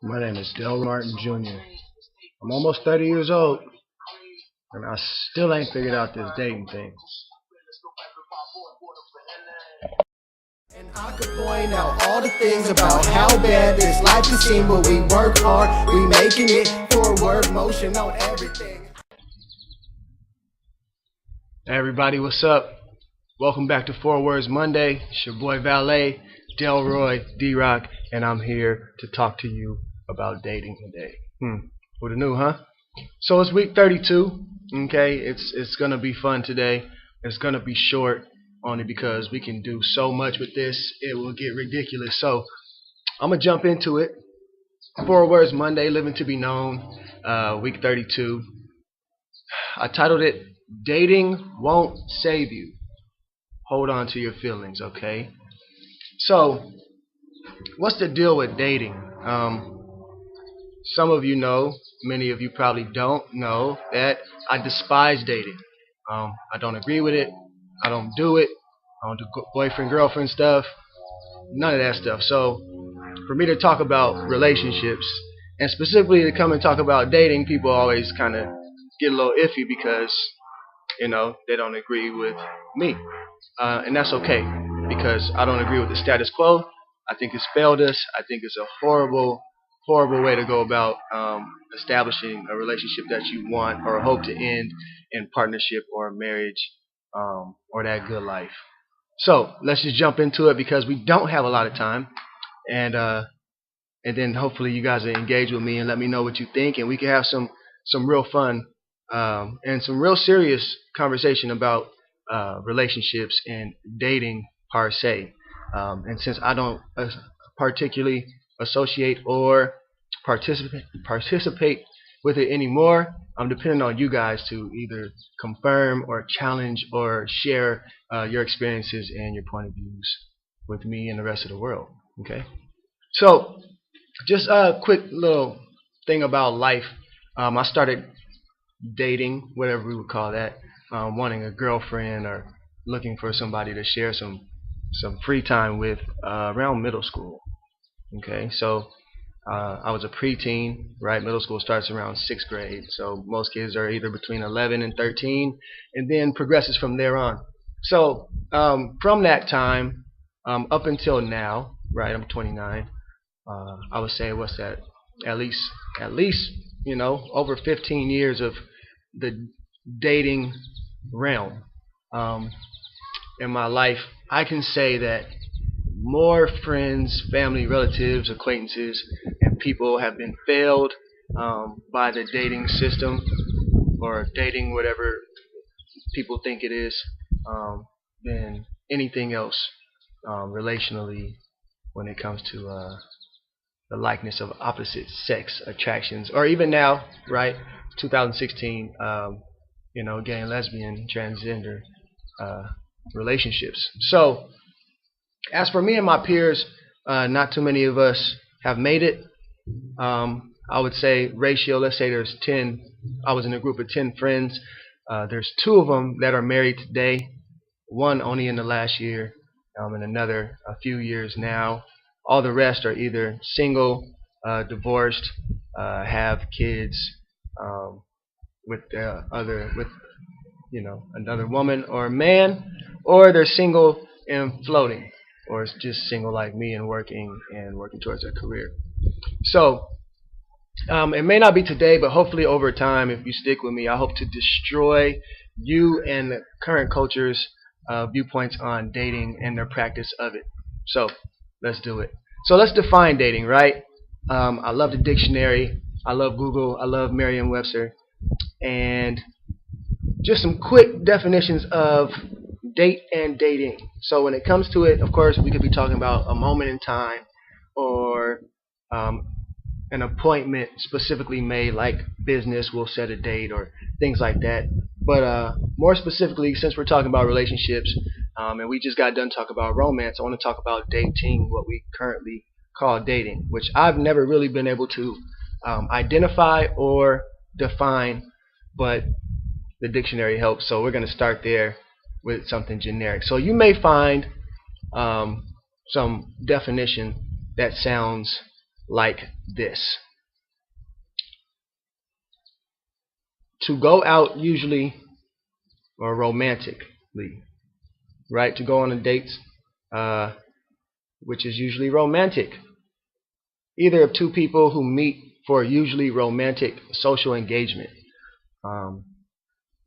My name is Del Martin Jr. I'm almost 30 years old, and I still ain't figured out this dating thing. And I could point out all the things about how bad this life can seem, but we work hard, we making it forward motion on everything. Hey everybody, what's up? Welcome back to Four Words Monday. It's your boy Valet, Delroy, D-Rock, and I'm here to talk to you about dating today. What a new, huh? So it's week 32. Okay, it's gonna be fun today. It's gonna be short, only because we can do so much with this. It will get ridiculous. So I'm gonna jump into it. Four Words Monday, living to be known. Week 32. I titled it "Dating Won't Save You. Hold on to your feelings." Okay. So what's the deal with dating? Some of you know, many of you probably don't know, that I despise dating. I don't agree with it. I don't do it. I don't do boyfriend, girlfriend stuff. None of that stuff. So for me to talk about relationships, and specifically to come and talk about dating, people always kind of get a little iffy because, they don't agree with me. And that's okay, because I don't agree with the status quo. I think it's failed us. I think it's a horrible way to go about establishing a relationship that you want or hope to end in partnership or marriage, or that good life. So let's just jump into it, because we don't have a lot of time, and then hopefully you guys will engage with me and let me know what you think, and we can have some real fun and some real serious conversation about relationships and dating per se. And since I don't particularly associate or participate with it anymore, I'm depending on you guys to either confirm or challenge or share your experiences and your point of views with me and the rest of the world. Okay. So just a quick little thing about life. I started dating, whatever we would call that, wanting a girlfriend or looking for somebody to share some free time with around middle school. Okay, so I was a preteen, right? Middle school starts around 6th grade, so most kids are either between 11 and 13, and then progresses from there on. So from that time up until now, right? I'm 29. I would say, what's that? At least over 15 years of the dating realm in my life. I can say that more friends, family, relatives, acquaintances, and people have been failed by the dating system, or dating, whatever people think it is, than anything else relationally when it comes to the likeness of opposite sex attractions, or even now, right, 2016, gay and lesbian, transgender relationships. So as for me and my peers, not too many of us have made it. I would say ratio, let's say there's 10. I was in a group of 10 friends. There's 2 of them that are married today, 1 only in the last year, and another a few years now. All the rest are either single, divorced, have kids with another woman or man, or they're single and floating, or it's just single like me and working towards a career. So it may not be today, but hopefully over time, if you stick with me, I hope to destroy you and the current culture's viewpoints on dating and their practice of it. So let's do it. So let's define dating, right? I love the dictionary. I love Google. I love Merriam-Webster. And just some quick definitions of date and dating. So when it comes to it, of course, we could be talking about a moment in time, or an appointment specifically made, like business will set a date or things like that. But more specifically, since we're talking about relationships, and we just got done talking about romance, I want to talk about dating, what we currently call dating, which I've never really been able to identify or define, but the dictionary helps. So we're going to start there with something generic. So you may find some definition that sounds like this. To go out usually, or romantically, right? To go on a date, which is usually romantic. Either of two people who meet for usually romantic social engagement.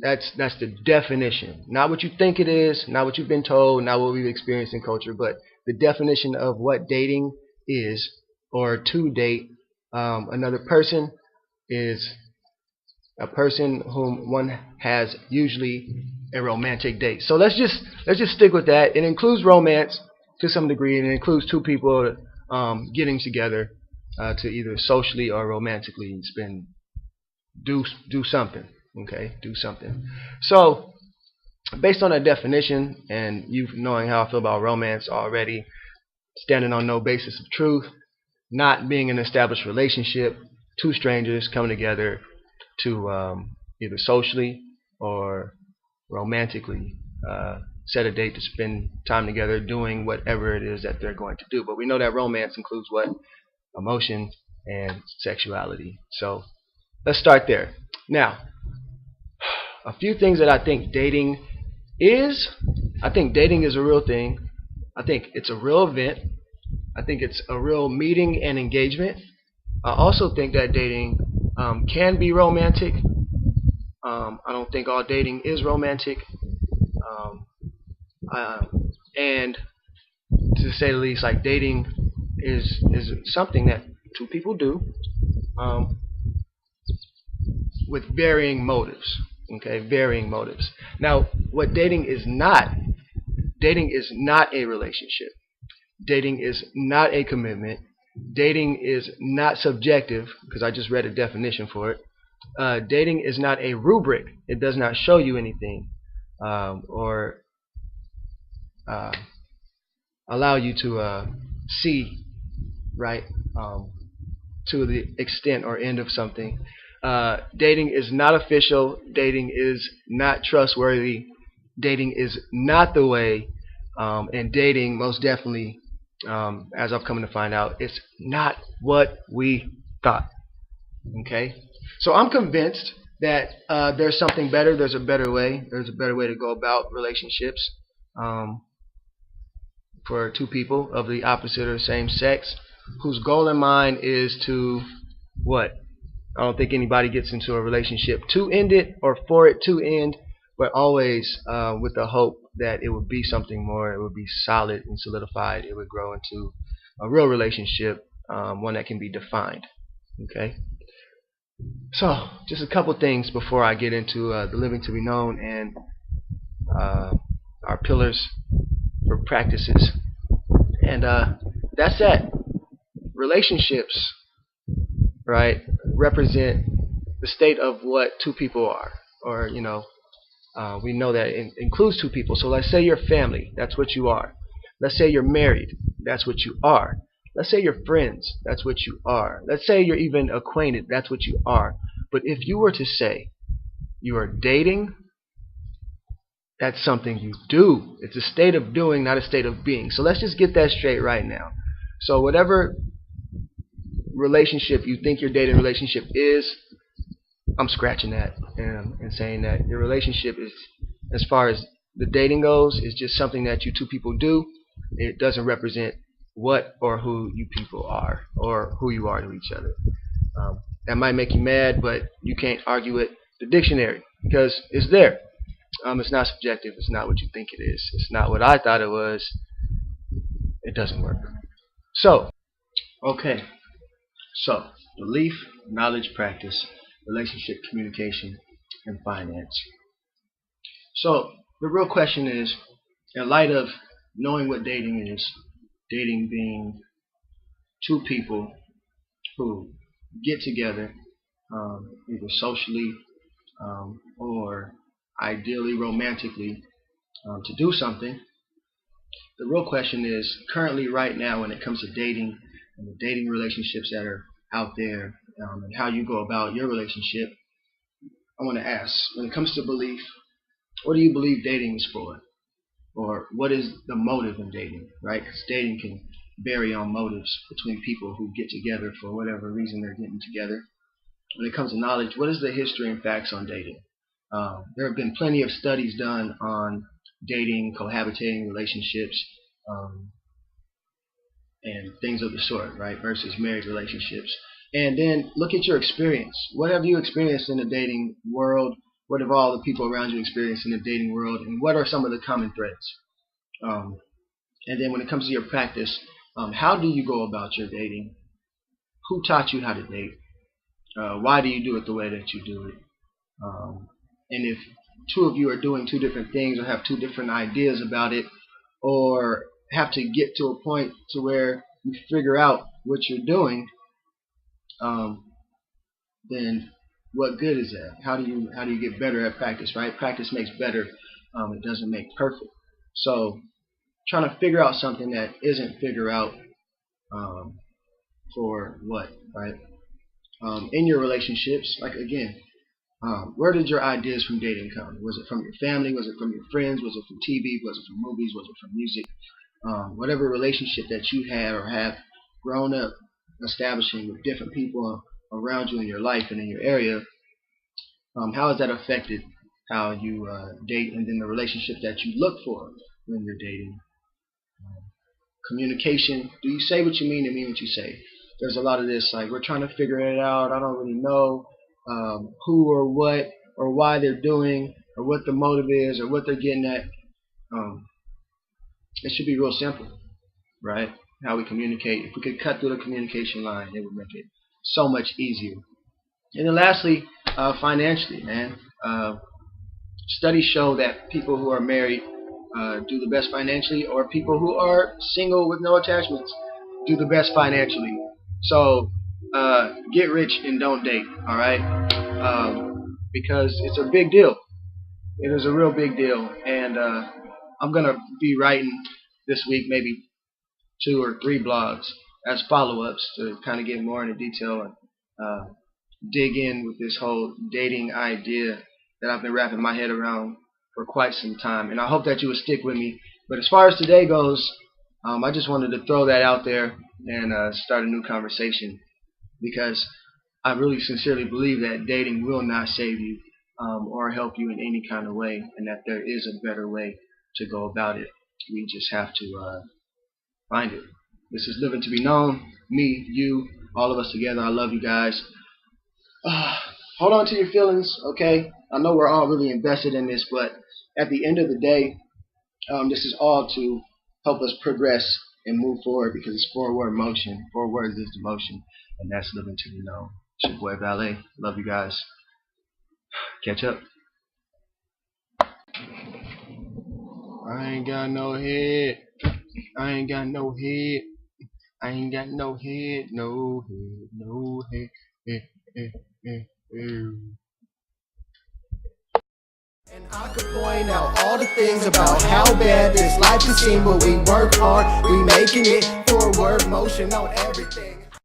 That's the definition. Not what you think it is, not what you've been told, not what we've experienced in culture, but the definition of what dating is, or to date another person, is a person whom one has usually a romantic date. So let's just stick with that. It includes romance to some degree, and it includes two people getting together to either socially or romantically do something. Okay, do something. So based on that definition, and you knowing how I feel about romance already, standing on no basis of truth, not being an established relationship, two strangers coming together to either socially or romantically set a date to spend time together doing whatever it is that they're going to do. But we know that romance includes what? Emotion and sexuality. So let's start there. Now, a few things that I think dating is. I think dating is a real thing. I think it's a real event. I think it's a real meeting and engagement. I also think that dating can be romantic. I don't think all dating is romantic. And to say the least, like, dating is something that two people do with varying motives. Okay, varying motives. Now, what dating is not a relationship. Dating is not a commitment. Dating is not subjective, because I just read a definition for it. Dating is not a rubric. It does not show you anything or allow you to see, right, to the extent or end of something. Dating is not official. Dating is not trustworthy. Dating is not the way. And dating, most definitely, as I've come to find out, it's not what we thought. Okay? So I'm convinced that there's something better. There's a better way. There's a better way to go about relationships for two people of the opposite or same sex, whose goal in mind is to what? I don't think anybody gets into a relationship to end it or for it to end, but always with the hope that it would be something more. It would be solid and solidified. It would grow into a real relationship, one that can be defined. Okay. So, just a couple things before I get into the living to be known and our pillars for practices. And that's that. Relationships, right, represent the state of what two people are, or we know that it includes two people. So let's say you're family, that's what you are. Let's say you're married, that's what you are. Let's say you're friends, that's what you are. Let's say you're even acquainted, that's what you are. But if you were to say you are dating, that's something you do. It's a state of doing, not a state of being. So let's just get that straight right now. So whatever relationship you think your dating relationship is, I'm scratching that and saying that your relationship is, as far as the dating goes, is just something that you two people do. It doesn't represent what or who you people are, or who you are to each other. That might make you mad, but you can't argue with the dictionary because it's there. It's not subjective. It's not what you think it is. It's not what I thought it was. It doesn't work. So, okay. So, belief, knowledge, practice, relationship, communication, and finance. So, the real question is, in light of knowing what dating is, dating being two people who get together, either socially or ideally romantically, to do something. The real question is, currently right now, when it comes to dating and the dating relationships that are out there, and how you go about your relationship, I want to ask, when it comes to belief, what do you believe dating is for? Or what is the motive in dating, right? Because dating can vary on motives between people who get together for whatever reason they're getting together. When it comes to knowledge, what is the history and facts on dating? There have been plenty of studies done on dating, cohabitating relationships, and things of the sort, right, versus married relationships. And then look at your experience. What have you experienced in the dating world? What have all the people around you experienced in the dating world? And what are some of the common threads? And then when it comes to your practice, how do you go about your dating? Who taught you how to date? Why do you do it the way that you do it? And if two of you are doing two different things or have two different ideas about it, or have to get to a point to where you figure out what you're doing, then what good is that? How do you get better at practice, right? Practice makes better. It doesn't make perfect. So trying to figure out something that isn't figure out for what, right? In your relationships, like again, where did your ideas from dating come? Was it from your family? Was it from your friends? Was it from TV? Was it from movies? Was it from music? Whatever relationship that you had or have grown up establishing with different people around you in your life and in your area, how has that affected how you date, and then the relationship that you look for when you're dating? Communication. Do you say what you mean and mean what you say? There's a lot of this, like, we're trying to figure it out. I don't really know who or what or why they're doing or what the motive is or what they're getting at. It should be real simple, right? How we communicate. If we could cut through the communication line, it would make it so much easier. And then lastly, financially, man. Studies show that people who are married do the best financially, or people who are single with no attachments do the best financially. So get rich and don't date, all right? Because it's a big deal. It is a real big deal. And I'm going to be writing this week maybe 2 or 3 blogs as follow-ups to kind of get more into detail and dig in with this whole dating idea that I've been wrapping my head around for quite some time. And I hope that you will stick with me. But as far as today goes, I just wanted to throw that out there and start a new conversation, because I really sincerely believe that dating will not save you or help you in any kind of way, and that there is a better way to go about it. We just have to find it. This is Living to Be Known. Me, you, all of us together. I love you guys. Hold on to your feelings, okay? I know we're all really invested in this, but at the end of the day, this is all to help us progress and move forward, because it's forward motion. 4 words is the motion, and that's Living to Be Known. It's your boy Valet. Love you guys. Catch up. I ain't got no head. I ain't got no head. I ain't got no head. No head. No head. And I could point out all the things about how bad this life can seem, but we work hard, we making it. Forward motion on everything.